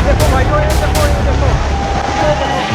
देखो भाइयों, ये देखो, ये देखो, ये देखो।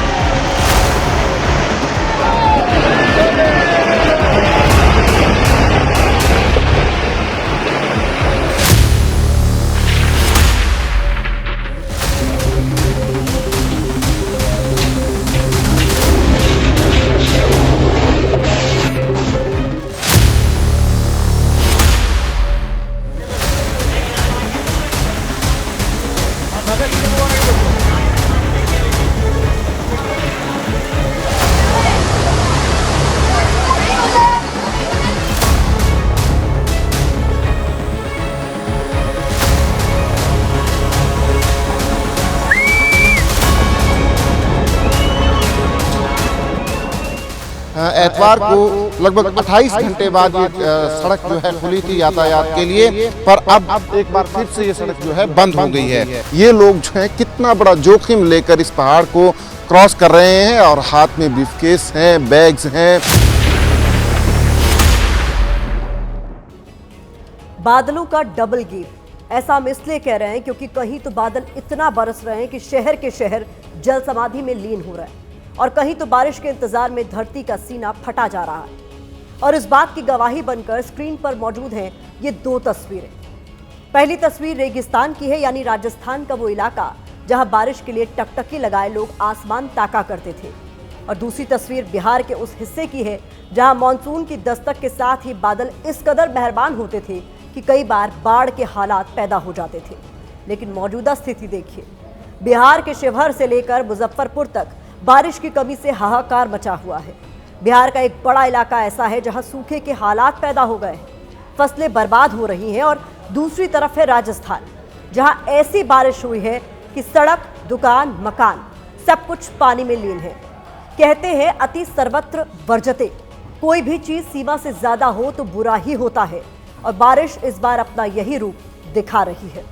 एतवार को लगभग 28 घंटे बाद ये सड़क जो है खुली थी यातायात के लिए, पर अब एक बार फिर से ये सड़क जो है बंद हो गई है। ये लोग जो है कितना बड़ा जोखिम लेकर इस पहाड़ को क्रॉस कर रहे हैं और हाथ में ब्रीफकेस हैं, बैग्स हैं। बादलों का डबल गेम, ऐसा हम इसलिए कह रहे हैं क्योंकि कहीं तो बादल इतना बरस रहे हैं कि शहर के शहर जल समाधि में लीन हो रहे हैं, और कहीं तो बारिश के इंतजार में धरती का सीना फटा जा रहा है। और इस बात की गवाही बनकर स्क्रीन पर मौजूद हैं ये दो तस्वीरें। पहली तस्वीर रेगिस्तान की है, यानी राजस्थान का वो इलाका जहां बारिश के लिए टकटकी लगाए लोग आसमान ताका करते थे। और दूसरी तस्वीर बिहार के उस हिस्से की है जहां मानसून की दस्तक के साथ ही बादल इस कदर मेहरबान होते थे कि कई बार बाढ़ के हालात पैदा हो जाते थे। लेकिन मौजूदा स्थिति देखिए, बिहार के शिवहर से लेकर मुजफ्फरपुर तक बारिश की कमी से हाहाकार मचा हुआ है। बिहार का एक बड़ा इलाका ऐसा है जहां सूखे के हालात पैदा हो गए हैं, फसलें बर्बाद हो रही हैं। और दूसरी तरफ है राजस्थान, जहां ऐसी बारिश हुई है कि सड़क, दुकान, मकान सब कुछ पानी में लीन है। कहते हैं अति सर्वत्र वर्जते, कोई भी चीज सीमा से ज्यादा हो तो बुरा ही होता है, और बारिश इस बार अपना यही रूप दिखा रही है।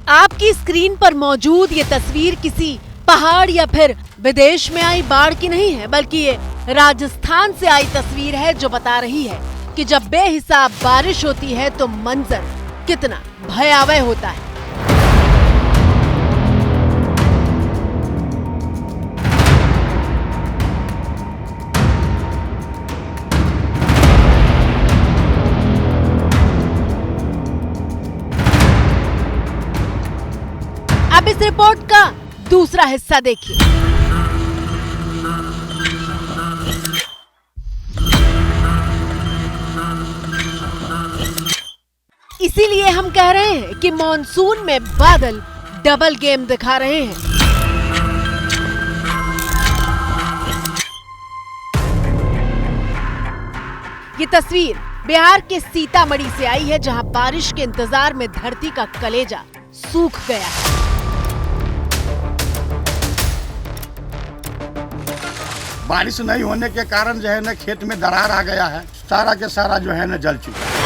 आपकी स्क्रीन पर मौजूद ये तस्वीर किसी पहाड़ या फिर विदेश में आई बाढ़ की नहीं है, बल्कि ये राजस्थान से आई तस्वीर है जो बता रही है कि जब बेहिसाब बारिश होती है तो मंजर कितना भयावह होता है। अब इस रिपोर्ट का दूसरा हिस्सा देखिए। इसीलिए हम कह रहे हैं कि मॉनसून में बादल डबल गेम दिखा रहे हैं। ये तस्वीर बिहार के सीतामढ़ी से आई है, जहां बारिश के इंतजार में धरती का कलेजा सूख गया है। बारिश नहीं होने के कारण जो है ना खेत में दरार आ गया है, सारा के सारा जो है ना जल चुका है।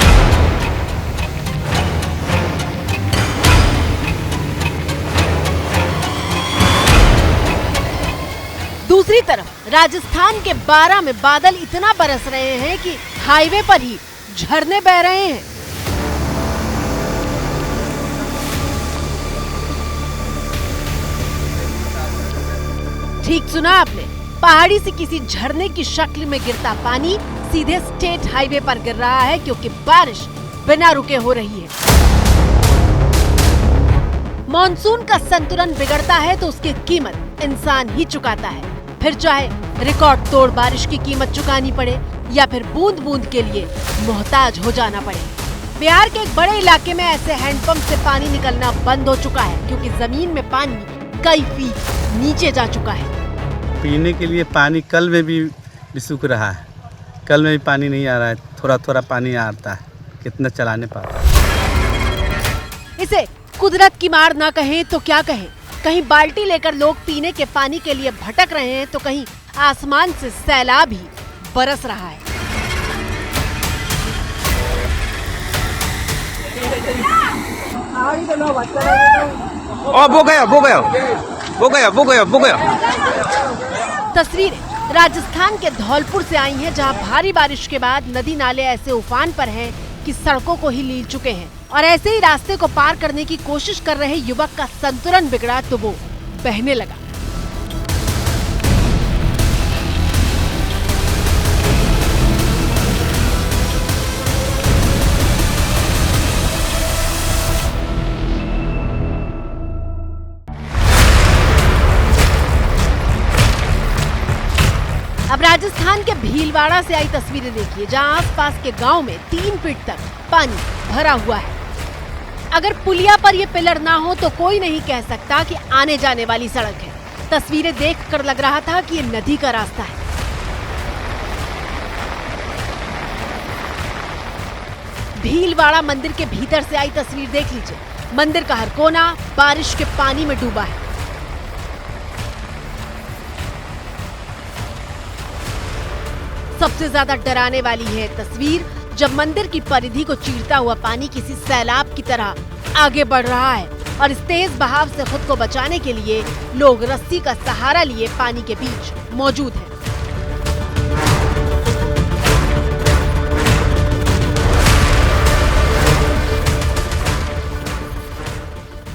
दूसरी तरफ राजस्थान के बारां में बादल इतना बरस रहे हैं कि हाईवे पर ही झरने बह रहे हैं। ठीक सुना आपने, पहाड़ी से किसी झरने की शक्ल में गिरता पानी सीधे स्टेट हाईवे पर गिर रहा है, क्योंकि बारिश बिना रुके हो रही है। मॉनसून का संतुलन बिगड़ता है तो उसकी कीमत इंसान ही चुकाता है, फिर चाहे रिकॉर्ड तोड़ बारिश की कीमत चुकानी पड़े या फिर बूंद बूंद के लिए मोहताज हो जाना पड़े। बिहार के एक बड़े इलाके में ऐसे हैंडपंप से पानी निकलना बंद हो चुका है, क्योंकि जमीन में पानी कई फीट नीचे जा चुका है। पीने के लिए पानी कल में भी सूख रहा है, कल में भी पानी नहीं आ रहा है, थोड़ा थोड़ा पानी आता है, कितना चलाने पाता है। इसे कुदरत की मार ना कहें तो क्या कहें। कहीं बाल्टी लेकर लोग पीने के पानी के लिए भटक रहे हैं तो कहीं आसमान से सैलाब ही बरस रहा है। वो गया। तस्वीरें राजस्थान के धौलपुर से आई हैं, जहां भारी बारिश के बाद नदी नाले ऐसे उफान पर हैं कि सड़कों को ही लील चुके हैं और ऐसे ही रास्ते को पार करने की कोशिश कर रहे युवक का संतुलन बिगड़ा तो वो बहने लगा। अब राजस्थान के भीलवाड़ा से आई तस्वीरें देखिए, जहां आसपास के गांव में 3 फीट तक पानी भरा हुआ है। अगर पुलिया पर ये पिलर ना हो तो कोई नहीं कह सकता कि आने जाने वाली सड़क है। तस्वीरें देखकर लग रहा था कि ये नदी का रास्ता है। भीलवाड़ा मंदिर के भीतर से आई तस्वीर देख लीजिए। मंदिर का हर कोना बारिश के पानी में डूबा है। सबसे ज्यादा डराने वाली है तस्वीर जब मंदिर की परिधि को चीरता हुआ पानी किसी सैलाब की तरह आगे बढ़ रहा है और इस तेज बहाव से खुद को बचाने के लिए लोग रस्सी का सहारा लिए पानी के बीच मौजूद हैं।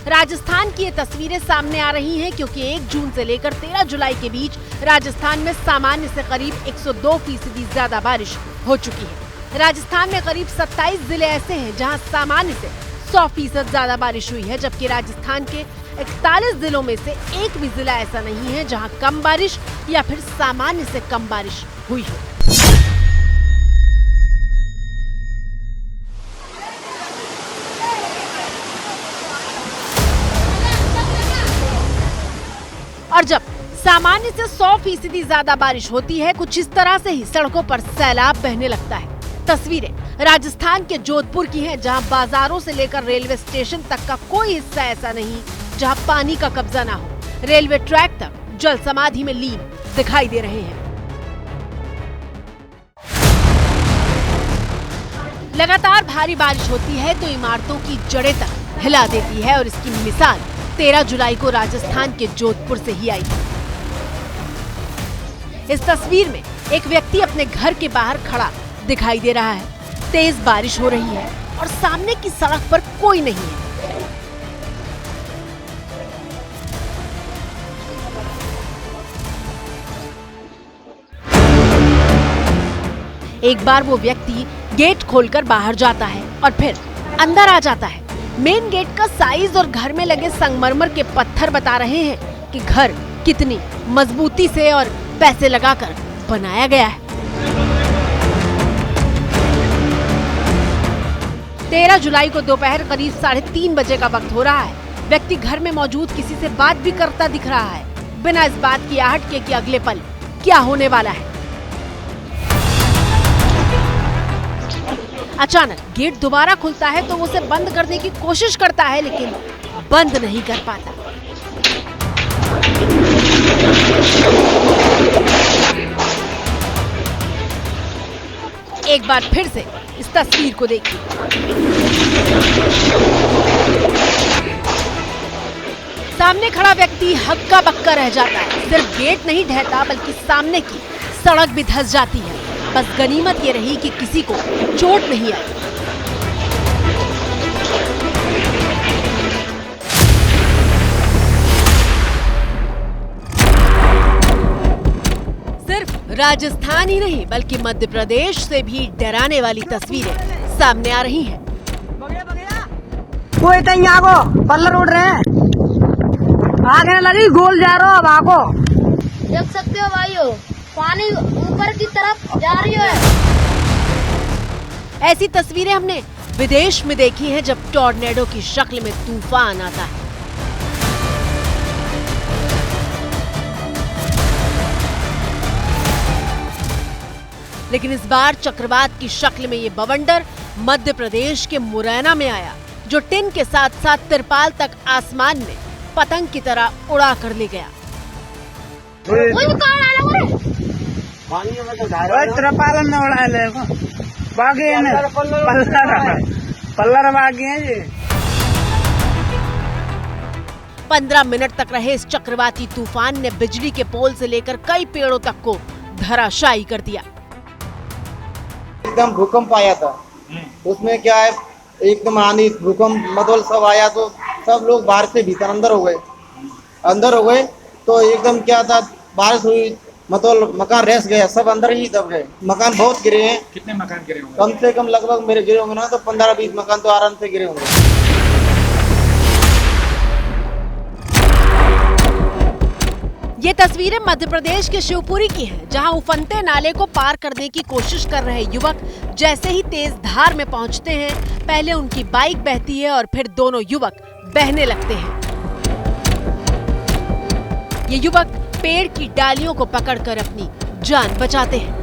राजस्थान की ये तस्वीरें सामने आ रही हैं क्योंकि 1 जून से लेकर 13 जुलाई के बीच राजस्थान में सामान्य से करीब 102% ज्यादा बारिश हो चुकी है। राजस्थान में करीब 27 जिले ऐसे हैं जहां सामान्य से 100% ज्यादा बारिश हुई है, जबकि राजस्थान के 41 जिलों में से एक भी जिला ऐसा नहीं है जहां कम बारिश या फिर सामान्य से कम बारिश हुई हो। और जब सामान्य से 100% ज्यादा बारिश होती है, कुछ इस तरह से ही सड़कों पर सैलाब बहने लगता है। तस्वीरें राजस्थान के जोधपुर की हैं, जहां बाजारों से लेकर रेलवे स्टेशन तक का कोई हिस्सा ऐसा नहीं जहां पानी का कब्जा ना हो। रेलवे ट्रैक तक जल समाधि में लीन दिखाई दे रहे हैं। लगातार भारी बारिश होती है तो इमारतों की जड़ें तक हिला देती है और इसकी मिसाल 13 जुलाई को राजस्थान के जोधपुर से ही आई। इस तस्वीर में एक व्यक्ति अपने घर के बाहर खड़ा दिखाई दे रहा है। तेज बारिश हो रही है और सामने की सड़क पर कोई नहीं है। एक बार वो व्यक्ति गेट खोलकर बाहर जाता है और फिर अंदर आ जाता है। मेन गेट का साइज और घर में लगे संगमरमर के पत्थर बता रहे हैं कि घर कितनी मजबूती से और पैसे लगाकर बनाया गया है। 13 जुलाई को दोपहर करीब 3:30 बजे का वक्त हो रहा है। व्यक्ति घर में मौजूद किसी से बात भी करता दिख रहा है, बिना इस बात की आहट के कि अगले पल क्या होने वाला है। अचानक गेट दोबारा खुलता है तो वो उसे बंद करने की कोशिश करता है, लेकिन बंद नहीं कर पाता। एक बार फिर से इस तस्वीर को देखिए। सामने खड़ा व्यक्ति हक्का बक्का रह जाता है। सिर्फ गेट नहीं ढहता बल्कि सामने की सड़क भी धंस जाती है। बस गनीमत ये रही कि किसी को चोट नहीं आई। सिर्फ राजस्थान ही नहीं बल्कि मध्य प्रदेश से भी डराने वाली तस्वीरें सामने आ रही हैं। कोई कहीं आगो पल्लर उड़ रहे हैं, आगे लगी गोल जा रहा हो। अब आगो देख सकते हो भाइयों, पानी ऊपर की तरफ जा रही है। ऐसी तस्वीरें हमने विदेश में देखी हैं जब टॉर्नेडो की शक्ल में तूफान आता है। लेकिन इस बार चक्रवात की शक्ल में ये बवंडर मध्य प्रदेश के मुरैना में आया। जो टिन के साथ साथ तिरपाल तक आसमान में पतंग की तरह उड़ा कर ले गया। जी 15 मिनट तक रहे इस चक्रवाती तूफान ने बिजली के पोल से लेकर कई पेड़ों तक को धराशायी कर दिया। एकदम भूकंप आया था, उसमें क्या है एकदम आंधी भूकंप मतलब सब आया तो सब लोग बाहर से भीतर अंदर हो गए तो एकदम क्या था बारिश हुई मतलब मकान रह गया, सब अंदर ही दब गए। मकान बहुत गिरे हैं। कितने मकान गिरे होंगे? कम से कम लगभग मेरे गिरे होंगे ना तो 15-20 मकान तो आराम से गिरे होंगे। ये तस्वीरें मध्य प्रदेश के शिवपुरी की हैं, जहां उफनते नाले को पार करने की कोशिश कर रहे युवक जैसे ही तेज धार में पहुंचते हैं, पहले उनकी बाइक बहती है और फिर दोनों युवक बहने लगते हैं। ये युवक पेड़ की डालियों को पकड़कर अपनी जान बचाते हैं।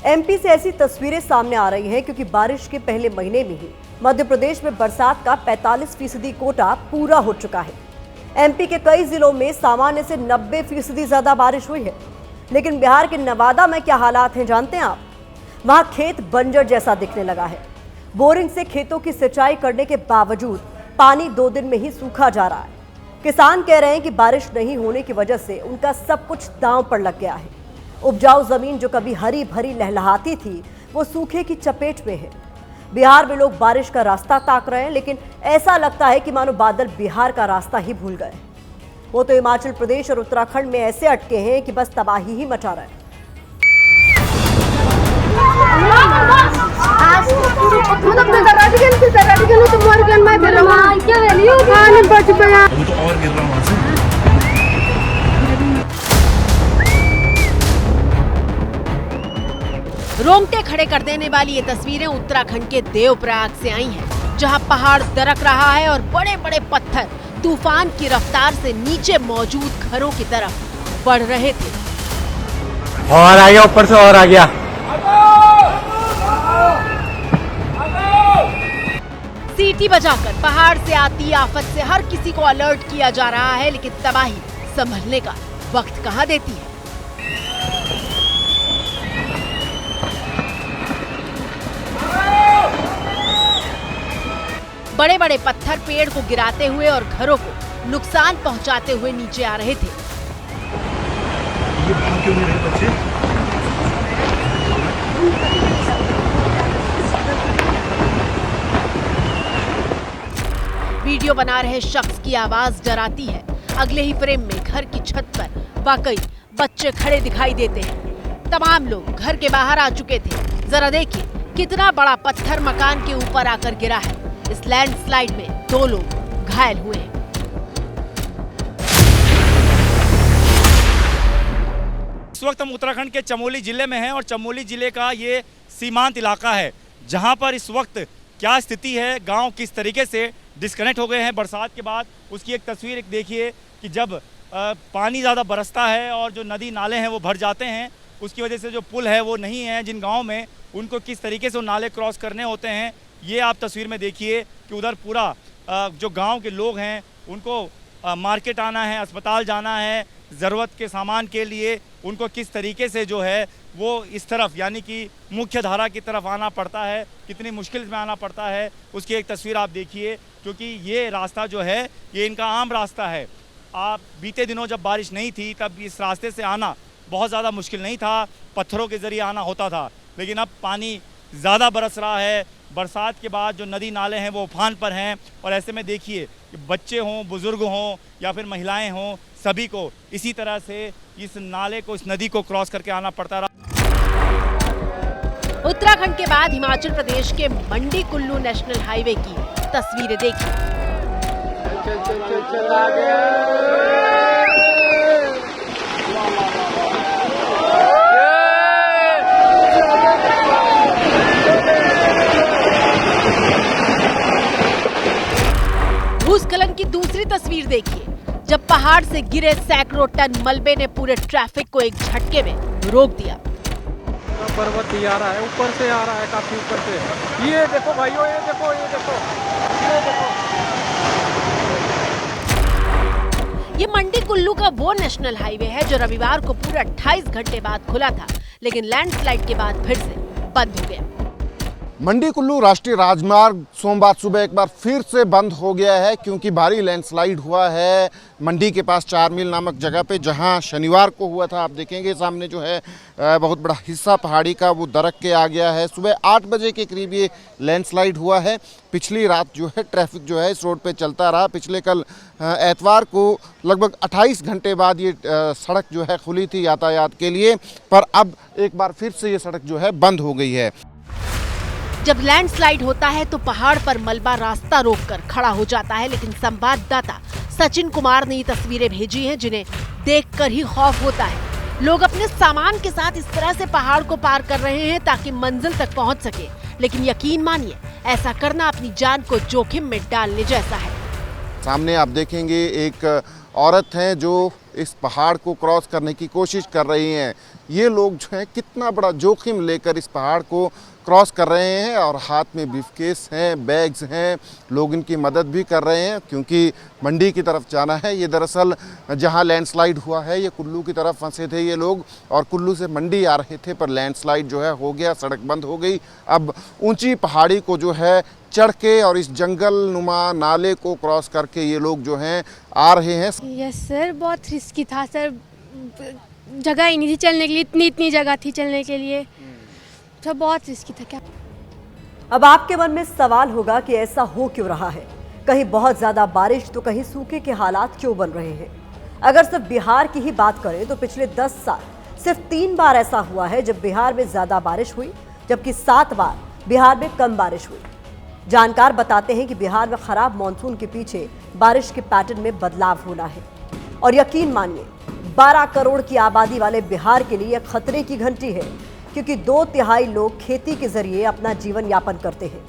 एमपी से ऐसी तस्वीरें सामने आ रही हैं क्योंकि बारिश के पहले महीने में ही मध्य प्रदेश में बरसात का 45% कोटा पूरा हो चुका है। एमपी के कई जिलों में सामान्य से 90% ज्यादा बारिश हुई है। लेकिन बिहार के नवादा में क्या हालात हैं जानते हैं आप? वहां खेत बंजर जैसा दिखने लगा है। बोरिंग से खेतों की सिंचाई करने के बावजूद पानी 2 दिन में ही सूखा जा रहा है। किसान कह रहे हैं कि बारिश नहीं होने की वजह से उनका सब कुछ दांव पर लग गया है। उपजाऊ जमीन जो कभी हरी भरी लहलहाती थी वो सूखे की चपेट में है। बिहार में लोग बारिश का रास्ता ताक रहे हैं, लेकिन ऐसा लगता है कि मानो बादल बिहार का रास्ता ही भूल गए। वो तो हिमाचल प्रदेश और उत्तराखंड में ऐसे अटके हैं कि बस तबाही ही मचा रहे हैं। रोंगटे खड़े कर देने वाली ये तस्वीरें उत्तराखंड के देवप्रयाग से आई हैं, जहां पहाड़ दरक रहा है और बड़े बड़े पत्थर तूफान की रफ्तार से नीचे मौजूद घरों की तरफ बढ़ रहे थे। और आ गया, ऊपर से और आ गया। सीटी बजाकर पहाड़ से आती आफत से हर किसी को अलर्ट किया जा रहा है, लेकिन तबाही संभलने का वक्त कहां देती है। बड़े बड़े पत्थर पेड़ को गिराते हुए और घरों को नुकसान पहुंचाते हुए नीचे आ रहे थे। ये भाग क्यों नहीं रहे बच्चे? वीडियो बना रहे शख्स की आवाज डराती है। अगले ही फ्रेम में घर की छत पर वाकई बच्चे खड़े दिखाई देते हैं। तमाम लोग घर के बाहर आ चुके थे। जरा देखिए कितना बड़ा पत्थर मकान के ऊपर आकर गिरा है। इस लैंडस्लाइड में 2 लोग घायल हुए हैं। इस वक्त हम उत्तराखंड के चमोली जिले में हैं और चमोली जिले का ये सीमांत इलाका है, जहां पर इस वक्त क्या स्थिति है, गांव किस तरीके से डिस्कनेक्ट हो गए हैं बरसात के बाद। उसकी एक तस्वीर एक देखिए कि जब पानी ज़्यादा बरसता है और जो नदी नाले हैं वो भर जाते हैं, उसकी वजह से जो पुल है वो नहीं है जिन गाँव में, उनको किस तरीके से वो नाले क्रॉस करने होते हैं। ये आप तस्वीर में देखिए कि उधर पूरा जो गांव के लोग हैं उनको मार्केट आना है, अस्पताल जाना है, ज़रूरत के सामान के लिए उनको किस तरीके से जो है वो इस तरफ यानी कि मुख्य धारा की तरफ आना पड़ता है, कितनी मुश्किल में आना पड़ता है, उसकी एक तस्वीर आप देखिए। क्योंकि ये रास्ता जो है ये इनका आम रास्ता है। आप बीते दिनों जब बारिश नहीं थी तब इस रास्ते से आना बहुत ज़्यादा मुश्किल नहीं था, पत्थरों के ज़रिए आना होता था। लेकिन अब पानी ज़्यादा बरस रहा है, बरसात के बाद जो नदी नाले हैं वो उफान पर हैं और ऐसे में देखिए कि बच्चे हों, बुज़ुर्ग हों या फिर महिलाएं हों, सभी को इसी तरह से इस नाले को, इस नदी को क्रॉस करके आना पड़ता रहा। उत्तराखंड के बाद हिमाचल प्रदेश के मंडी कुल्लू नेशनल हाईवे की तस्वीरें देखिए। भूस्खलन की दूसरी तस्वीर देखिए, जब पहाड़ से गिरे सैकड़ों टन मलबे ने पूरे ट्रैफिक को एक झटके में रोक दिया। पर्वत ही आ रहा है, ऊपर से आ रहा है, काफी ऊपर से। ये देखो भाइयों, ये देखो, ये देखो, ये देखो। ये मंडी कुल्लू का वो नेशनल हाईवे है जो रविवार को पूरे 28 घंटे बाद खुला था, लेकिन लैंडस्लाइड के बाद फिर से बंद हो गया। मंडी कुल्लू राष्ट्रीय राजमार्ग सोमवार सुबह एक बार फिर से बंद हो गया है क्योंकि भारी लैंडस्लाइड हुआ है मंडी के पास 4 मील नामक जगह पे, जहां शनिवार को हुआ था। आप देखेंगे सामने जो है बहुत बड़ा हिस्सा पहाड़ी का वो दरक के आ गया है। सुबह 8 बजे के करीब ये लैंडस्लाइड हुआ है। पिछली रात जो है ट्रैफिक जो है इस रोड पे चलता रहा। पिछले कल एतवार को लगभग 28 घंटे बाद ये सड़क जो है खुली थी यातायात के लिए, पर अब एक बार फिर से ये सड़क जो है बंद हो गई है। जब लैंडस्लाइड होता है तो पहाड़ पर मलबा रास्ता रोककर खड़ा हो जाता है, लेकिन संवाददाता सचिन कुमार ने ये तस्वीरें भेजी हैं जिन्हें देखकर ही खौफ होता है। लोग अपने सामान के साथ इस तरह से पहाड़ को पार कर रहे हैं ताकि मंजिल तक पहुंच सके, लेकिन यकीन मानिए ऐसा करना अपनी जान को जोखिम में डालने जैसा है। सामने आप देखेंगे एक औरत हैं जो इस पहाड़ को क्रॉस करने की कोशिश कर रही हैं। ये लोग जो हैं कितना बड़ा जोखिम लेकर इस पहाड़ को क्रॉस कर रहे हैं और हाथ में ब्रीफकेस हैं, बैग्स हैं, लोग इनकी मदद भी कर रहे हैं क्योंकि मंडी की तरफ जाना है। ये दरअसल जहां लैंडस्लाइड हुआ है ये कुल्लू की तरफ फंसे थे ये लोग और कुल्लू से मंडी आ रहे थे, पर लैंडस्लाइड जो है हो गया, सड़क बंद हो गई। अब ऊंची पहाड़ी को जो है चढ़ के और इस जंगल नुमा नाले को क्रॉस करके ये लोग जो हैं आ रहे हैं। यस सर, बहुत रिस्की था सर, जगह ही नहीं थी चलने के लिए, इतनी जगह थी चलने के लिए, तो बहुत रिस्की था। क्या अब आपके मन में सवाल होगा कि ऐसा हो क्यों रहा है? कहीं बहुत ज्यादा बारिश तो कहीं सूखे के हालात क्यों बन रहे हैं? अगर सिर्फ बिहार की ही बात करें तो पिछले 10 साल सिर्फ 3 बार ऐसा हुआ है जब बिहार में ज्यादा बारिश हुई, जबकि 7 बार बिहार में कम बारिश हुई। जानकार बताते हैं कि बिहार में खराब मानसून के पीछे बारिश के पैटर्न में बदलाव होना है और यकीन मानिए 12 करोड़ की आबादी वाले बिहार के लिए खतरे की घंटी है, क्योंकि 2/3 लोग खेती के जरिए अपना जीवन यापन करते हैं।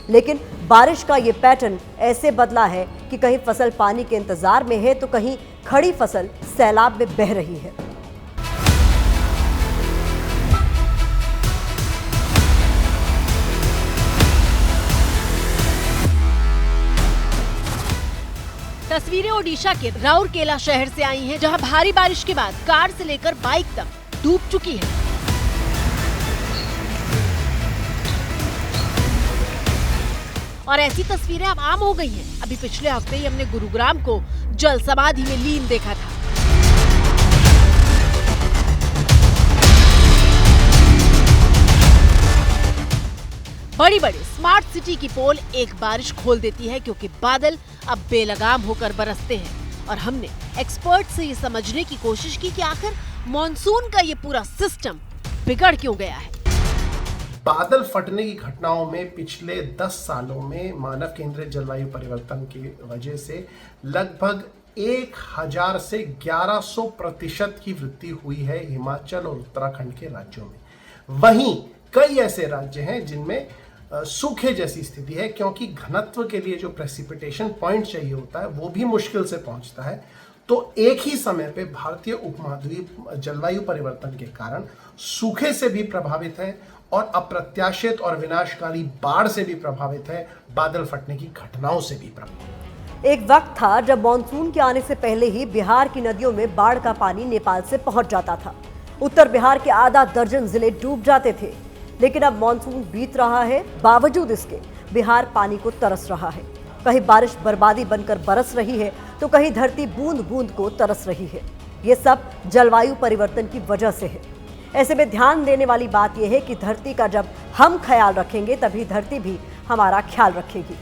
लेकिन बारिश का ये पैटर्न ऐसे बदला है कि कहीं फसल पानी के इंतजार में है तो कहीं खड़ी फसल सैलाब में बह रही है। तस्वीरें ओडिशा के राउरकेला शहर से आई हैं, जहां भारी बारिश के बाद कार से लेकर बाइक तक डूब चुकी है। और ऐसी तस्वीरें अब आम हो गई हैं। अभी पिछले हफ्ते ही हमने गुरुग्राम को जल समाधि में लीन देखा था। बड़ी बड़ी स्मार्ट सिटी की पोल एक बारिश खोल देती है क्योंकि बादल अब बेलगाम होकर बरसते हैं। और हमने एक्सपर्ट से ये समझने की कोशिश की कि आखिर मॉनसून का ये पूरा सिस्टम बिगड़ क्यों गया है। बादल फटने की घटनाओं में पिछले 10 सालों में मानव केंद्रित जलवायु परिवर्तन की वजह से लगभग 1000 से 1100% की वृद्धि हुई है हिमाचल और उत्तराखंड के राज्यों में। वहीं कई ऐसे राज्य हैं जिनमें सूखे जैसी स्थिति है, क्योंकि घनत्व के लिए जो प्रेसिपिटेशन पॉइंट चाहिए होता है वो भी मुश्किल से पहुंचता है। तो एक ही समय पे भारतीय उपमहाद्वीप जलवायु परिवर्तन के कारण सूखे से भी प्रभावित है और अप्रत्याशित और विनाशकारी बाढ़ से भी प्रभावित है, बादल फटने की घटनाओं से भी प्रभावित। एक वक्त था जब मानसून के आने से पहले ही बिहार की नदियों में बाढ़ का पानी नेपाल से पहुंच जाता था। उत्तर बिहार के आधा दर्जन जिले डूब जाते थे। लेकिन अब मानसून बीत रहा है, बावजूद इसके बिहार पानी को तरस रहा है। कहीं बारिश बर्बादी बनकर बरस रही है तो कहीं धरती बूंद बूंद को तरस रही है। ये सब जलवायु परिवर्तन की वजह से है। ऐसे में ध्यान देने वाली बात यह है कि धरती का जब हम ख्याल रखेंगे तभी धरती भी हमारा ख्याल रखेगी।